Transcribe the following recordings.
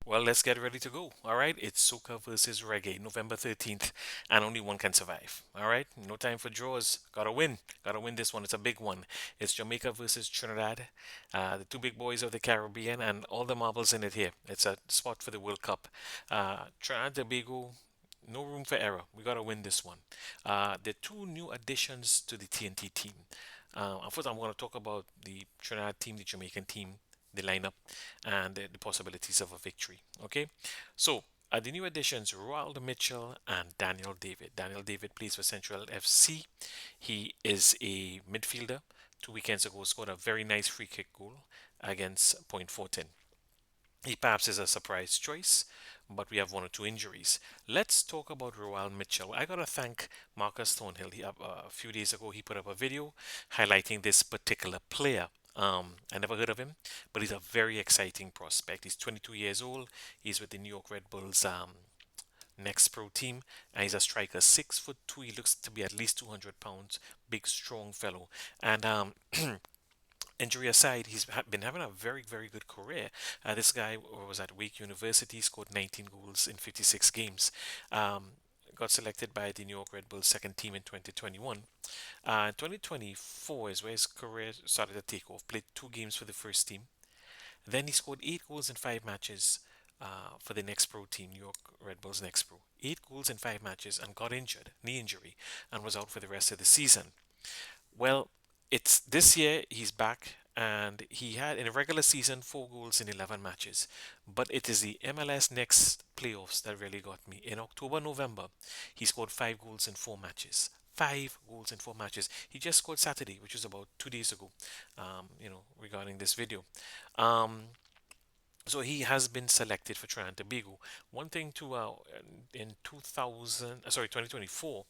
Well, let's get ready to go. All right, it's Soca versus Reggae, November 13th, and only one can survive. All right, no time for draws. Gotta win. Gotta win this one. It's a big one. It's Jamaica versus Trinidad, the two big boys of the Caribbean, and all the marbles in it here. It's a spot for the World Cup. Trinidad and Tobago, no room for error. We gotta win this one. The two new additions to the TNT team. First, I'm going to talk about the Trinidad team, the Jamaican team, the lineup, and the possibilities of a victory. Okay, so the new additions: Ronald Mitchell and Daniel David. Daniel David plays for Central FC. He is a midfielder. 2 weekends ago, scored a very nice free kick goal against Point Fortin. He perhaps is a surprise choice, but we have one or two injuries. Let's talk about Roel Mitchell. I gotta thank Marcus Thornhill. A few days ago, he put up a video highlighting this particular player. I never heard of him, but he's a very exciting prospect. He's 22 years old. He's with the New York Red Bulls next pro team, and he's a striker, 6'2". He looks to be at least 200 pounds, big, strong fellow. And injury aside, he's been having a very, very good career. This guy was at Wake University, scored 19 goals in 56 games. Got selected by the New York Red Bulls second team in 2021. 2024 is where his career started to take off. Played 2 games for the first team. Then he scored 8 goals in 5 matches for the next pro team, New York Red Bulls next pro. 8 goals in 5 matches and got injured, knee injury, and was out for the rest of the season. Well, it's this year he's back and he had in a regular season 4 goals in 11 matches. But it is the MLS next playoffs that really got me. In October, November, he scored 5 goals in 4 matches. 5 goals in 4 matches. He just scored Saturday, which was about 2 days ago. Regarding this video. Um, so he has been selected for Trinidad and Tobago. One thing to in 2024,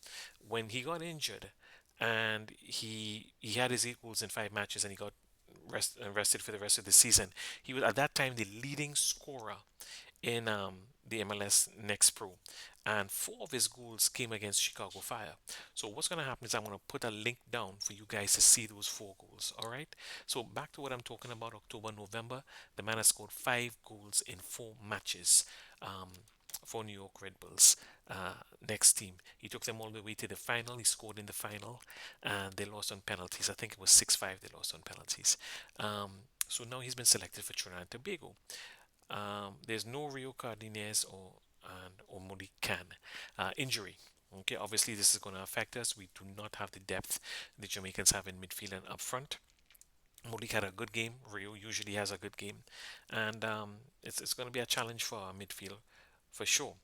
when he got injured, and he had his 8 goals in 5 matches, and he got rested for the rest of the season. He was at that time the leading scorer in the MLS Next Pro, and 4 of his goals came against Chicago Fire. So what's going to happen is I'm going to put a link down for you guys to see those 4 goals. All right. So back to what I'm talking about. October, November, the man has scored 5 goals in 4 matches. For New York Red Bulls next team. He took them all the way to the final. He scored in the final, and they lost on penalties. I think it was 6-5. They lost on penalties. So now he's been selected for Trinidad and Tobago. There's no Rio Cardenas or Modi Khan injury. Okay, obviously this is going to affect us. We do not have the depth the Jamaicans have in midfield and up front. Modi had a good game. Rio usually has a good game, and it's going to be a challenge for our midfield for sure.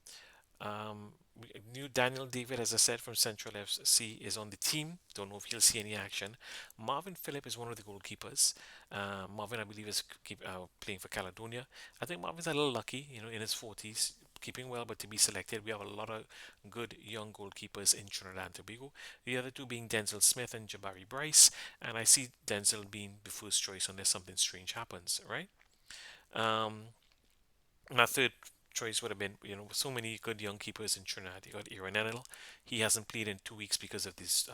New Daniel David, as I said, from Central FC is on the team. Don't know if he'll see any action. Marvin Phillip is one of the goalkeepers. Marvin, I believe, is playing for Caledonia. I think Marvin's a little lucky, in his 40s, keeping well, but to be selected. We have a lot of good young goalkeepers in Trinidad and Tobago. The other two being Denzel Smith and Jabari Bryce. And I see Denzel being the first choice unless something strange happens, right? Um, my third choice would have been, so many good young keepers in Trinidad. You got Aaron Enel. He hasn't played in 2 weeks because of these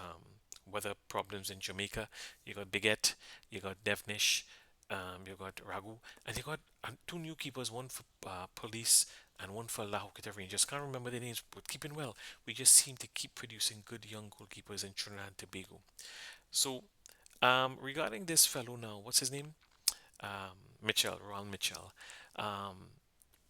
weather problems in Jamaica. You got Biget, you got Devnish, you got Ragu, and you got two new keepers, one for Police and one for La Hoqueta Rangers. Can't remember the names, but keeping well. We just seem to keep producing good young goalkeepers in Trinidad and Tobago. So, regarding this fellow now, what's his name? Mitchell, Ron Mitchell. Um,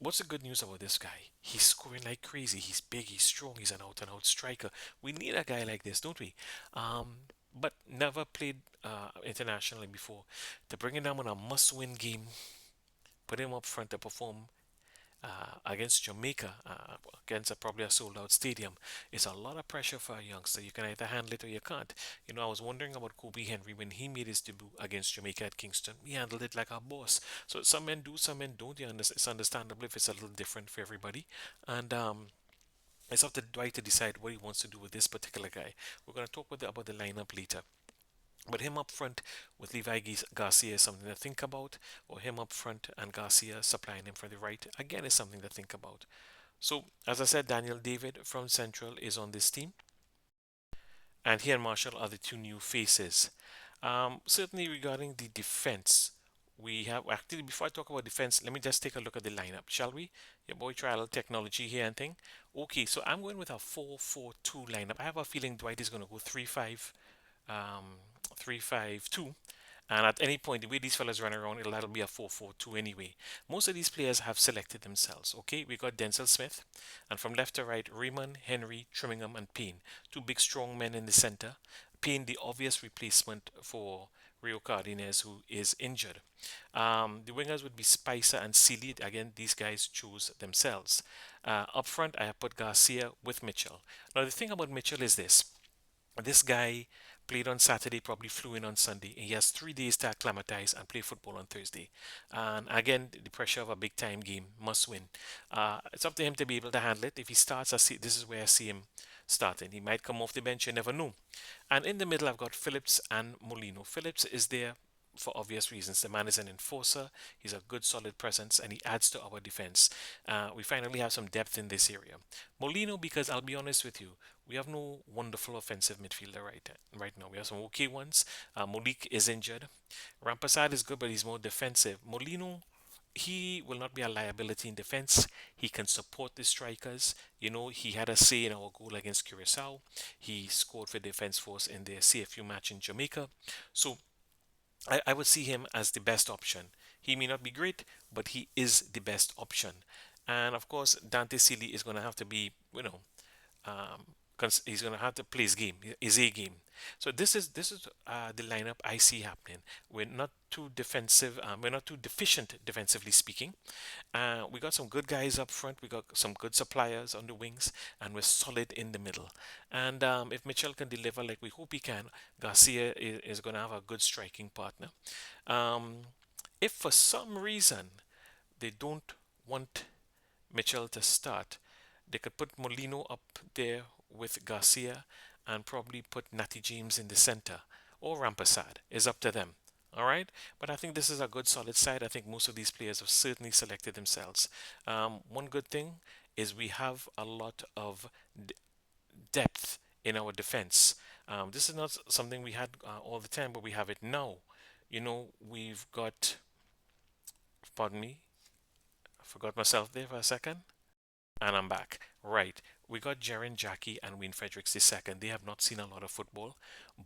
What's the good news about this guy? He's scoring like crazy. He's big, he's strong, he's an out and out striker. We need a guy like this, don't we? But never played internationally before. To bring him down on a must win game, put him up front to perform against Jamaica, against probably a sold out stadium, is a lot of pressure for a youngster. You can either handle it or you can't. I was wondering about Kobe Henry when he made his debut against Jamaica at Kingston. He handled it like a boss. So some men do, some men don't. It's understandable if it's a little different for everybody. And it's up to Dwight to decide what he wants to do with this particular guy. We're going to talk about the lineup later. But him up front with Levi Garcia is something to think about, or him up front and Garcia supplying him from the right again is something to think about. So, as I said, Daniel David from Central is on this team, and he and Marshall are the two new faces. Certainly, regarding the defense, We have actually before I talk about defense, let me just take a look at the lineup, shall we? Your boy try a little technology here and thing. Okay, so I'm going with a 4-4-2 lineup. I have a feeling Dwight is going to go um, 3-5-2. And at any point, the way these fellas run around, that'll be a 4-4-2 anyway. Most of these players have selected themselves. Okay, we got Denzel Smith, and from left to right, Raymond, Henry, Trimmingham, and Payne. Two big, strong men in the center. Payne, the obvious replacement for Rio Cardenas, who is injured. The wingers would be Spicer and Sealy. Again, these guys choose themselves. Up front, I have put Garcia with Mitchell. Now, the thing about Mitchell is this guy played on Saturday, probably flew in on Sunday. He has 3 days to acclimatize and play football on Thursday. And again, the pressure of a big time game, must win. It's up to him to be able to handle it. If he starts, this is where I see him starting. He might come off the bench, you never know. And in the middle, I've got Phillips and Molino. Phillips is there for obvious reasons. The man is an enforcer, he's a good solid presence, and he adds to our defense. We finally have some depth in this area. Molino, because I'll be honest with you, we have no wonderful offensive midfielder right now. We have some okay ones. Malik is injured. Rampasad is good, but he's more defensive. Molino, he will not be a liability in defense. He can support the strikers. You know, he had a say in our goal against Curacao. He scored for Defense Force in the CFU match in Jamaica. So I would see him as the best option. He may not be great, but he is the best option. And of course, Dante Sealy is going to have to be, um, he's going to have to play his A game. So this is the lineup I see happening. We're not too defensive. We're not too deficient defensively speaking. We got some good guys up front. We got some good suppliers on the wings, and we're solid in the middle. And if Mitchell can deliver like we hope he can, Garcia is going to have a good striking partner. Um, if for some reason they don't want Mitchell to start, they could put Molino up there with Garcia and probably put Natty James in the center or Rampasad. It's up to them. All right, but I think this is a good solid side. I think most of these players have certainly selected themselves. One good thing is we have a lot of depth in our defense. This is not something we had all the time, but we have it now. You know, we've got, pardon me, I forgot myself there for a second. And I'm back. Right. We got Jaren Jackie and Wayne Fredericks the second. They have not seen a lot of football,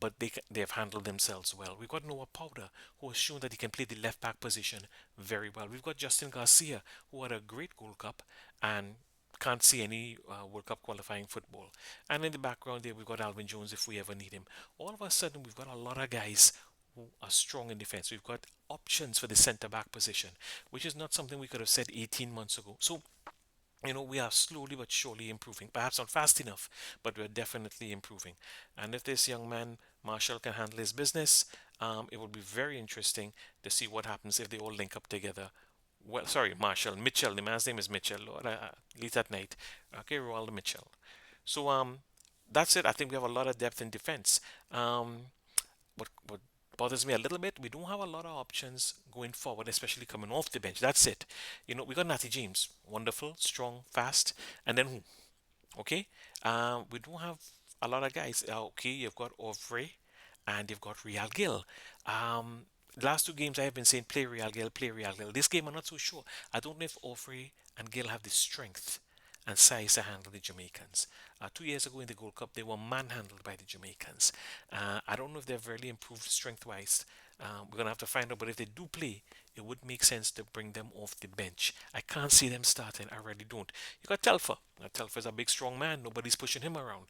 but they have handled themselves well. We got Noah Powder, who has shown that he can play the left back position very well. We've got Justin Garcia, who had a great Gold Cup and can't see any World Cup qualifying football. And in the background there, we've got Alvin Jones if we ever need him. All of a sudden, we've got a lot of guys who are strong in defense. We've got options for the centre back position, which is not something we could have said 18 months ago. So we are slowly but surely improving. Perhaps not fast enough, but we're definitely improving. And if this young man, Marshall, can handle his business, it will be very interesting to see what happens if they all link up together. Well, sorry, Marshall, Mitchell. The man's name is Mitchell. Lord, late at night. Okay, Ronaldo Mitchell. So that's it. I think we have a lot of depth in defense. What bothers me a little bit, we don't have a lot of options going forward, especially coming off the bench. That's it. We got Natty James, wonderful, strong, fast, and then who? Okay, we don't have a lot of guys. Okay, you've got Ovre and you've got Real Gil. Last 2 games I have been saying play Real Gil, play Real Gil. This game I'm not so sure. I don't know if Ovre and Gil have the strength and size to handle the Jamaicans. 2 years ago in the Gold Cup, they were manhandled by the Jamaicans. I don't know if they've really improved strength wise. We're going to have to find out, but if they do play, it would make sense to bring them off the bench. I can't see them starting. I really don't. You got Telfer. Now, Telfer is a big, strong man. Nobody's pushing him around.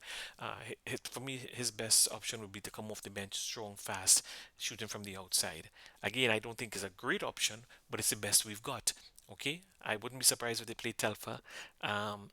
For me, his best option would be to come off the bench, strong, fast, shooting from the outside. Again, I don't think it's a great option, but it's the best we've got. Okay, I wouldn't be surprised if they play Telfa.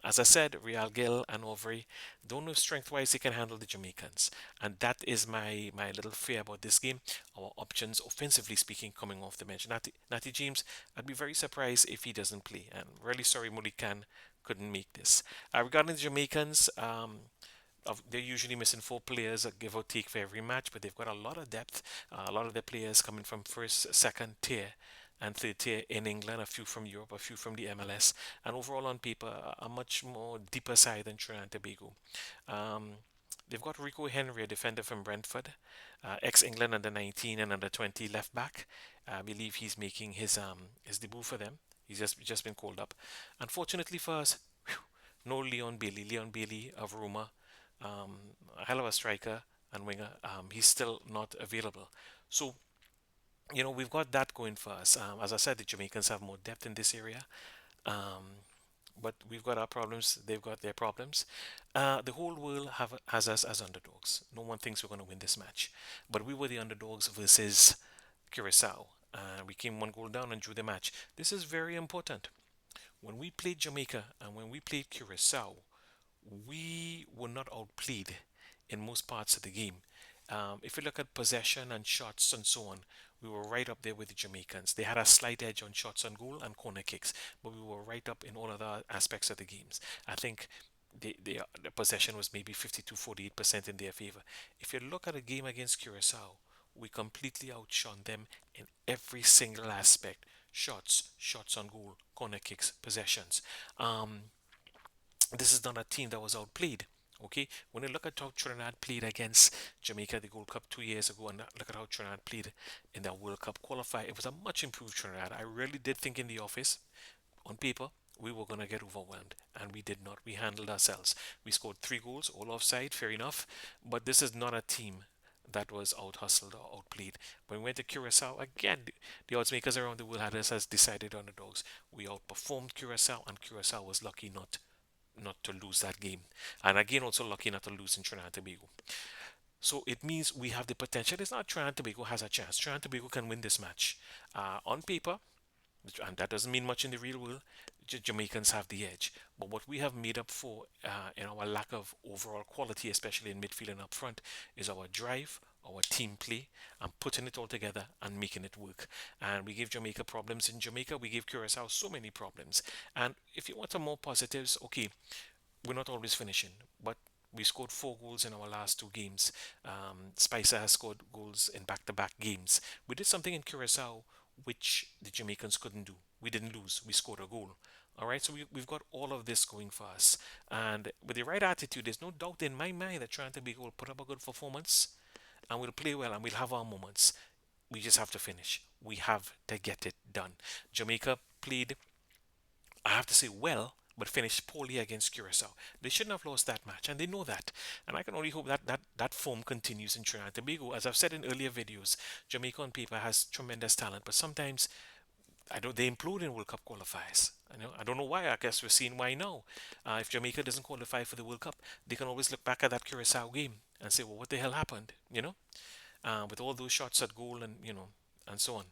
As I said, Real Gil and Overy don't know strength-wise they can handle the Jamaicans, and that is my little fear about this game. Our options, offensively speaking, coming off the bench. Natty James, I'd be very surprised if he doesn't play, and really sorry Mulikan couldn't make this. Regarding the Jamaicans, they're usually missing 4 players, give or take, for every match, but they've got a lot of depth. A lot of their players coming from first, second tier and third tier in England, a few from Europe, a few from the MLS, and overall on paper, a much more deeper side than Trinidad and Tobago. Um, They've got Rico Henry, a defender from Brentford, ex-England under 19 and under 20 left back. I believe he's making his debut for them. He's just been called up. Unfortunately for us, whew, no Leon Bailey. Leon Bailey of Roma, a hell of a striker and winger. He's still not available. So we've got that going for us. As I said, the Jamaicans have more depth in this area. Um, but we've got our problems. They've got their problems. The whole world has us as underdogs. No one thinks we're going to win this match, but we were the underdogs versus Curacao. We came one goal down and drew the match. This is very important. When we played Jamaica and when we played Curacao, we were not outplayed in most parts of the game. If you look at possession and shots and so on, we were right up there with the Jamaicans. They had a slight edge on shots on goal and corner kicks, but we were right up in all other aspects of the games. I think the possession was maybe 52-48% in their favor. If you look at a game against Curacao, we completely outshone them in every single aspect: shots, shots on goal, corner kicks, possessions. Um, this is not a team that was outplayed. Okay, when you look at how Trinidad played against Jamaica the Gold Cup 2 years ago, and look at how Trinidad played in that World Cup qualifier, it was a much improved Trinidad. I really did think in the office, on paper, we were going to get overwhelmed, and we did not. We handled ourselves. We scored 3 goals, all offside, fair enough, but this is not a team that was out hustled or outplayed. When we went to Curacao, again, the odds makers around the world had us as decided underdogs. We outperformed Curacao, and Curacao was lucky not to lose that game. And again, also lucky not to lose in Trinidad and Tobago. So it means we have the potential. It's not Trinidad and Tobago has a chance. Trinidad and Tobago can win this match. On paper, and that doesn't mean much in the real world, Jamaicans have the edge. But what we have made up for in our lack of overall quality, especially in midfield and up front, is our drive, our team play, and putting it all together and making it work. And we gave Jamaica problems in Jamaica. We gave Curacao so many problems. And if you want some more positives, okay, we're not always finishing, but we scored 4 goals in our last 2 games. Spicer has scored goals in back-to-back games. We did something in Curacao which the Jamaicans couldn't do. We didn't lose. We scored a goal. All right, so we've got all of this going for us. And with the right attitude, there's no doubt in my mind that Trinidad and Tobago will put up a good performance and we'll play well and we'll have our moments. We just have to finish. We have to get it done. Jamaica played, I have to say, well, but finished poorly against Curacao. They shouldn't have lost that match, and they know that. And I can only hope that form continues in Trinidad and Tobago. As I've said in earlier videos, Jamaica on paper has tremendous talent, but sometimes I don't. They implode in World Cup qualifiers. I don't know why. I guess we're seeing why now. If Jamaica doesn't qualify for the World Cup, they can always look back at that Curacao game and say, "Well, what the hell happened?" With all those shots at goal and and so on.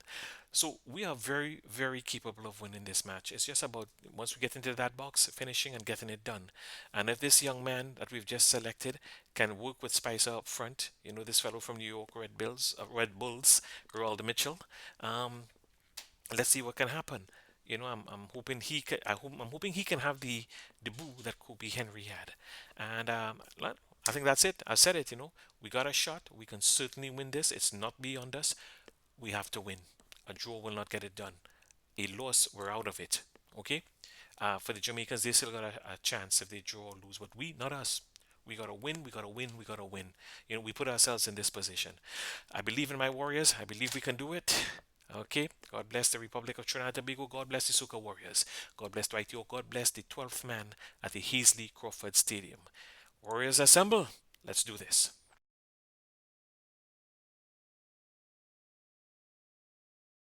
So we are very, very capable of winning this match. It's just about once we get into that box, finishing and getting it done. And if this young man that we've just selected can work with Spicer up front, this fellow from New York Red Bulls, Gerald Mitchell. Let's see what can happen. I'm hoping I'm hoping he can have the debut that Kobe Henry had. And I think that's it. I said it. We got a shot. We can certainly win this. It's not beyond us. We have to win. A draw will not get it done. A loss, we're out of it. Okay? For the Jamaicans, they still got a chance if they draw or lose, but not us. We gotta win. We gotta win. We gotta win. We put ourselves in this position. I believe in my Warriors. I believe we can do it. Okay. God bless the Republic of Trinidad and Tobago. God bless the Soca Warriors. God bless Dwight York. God bless the 12th man at the Hazley Crawford Stadium. Warriors assemble. Let's do this.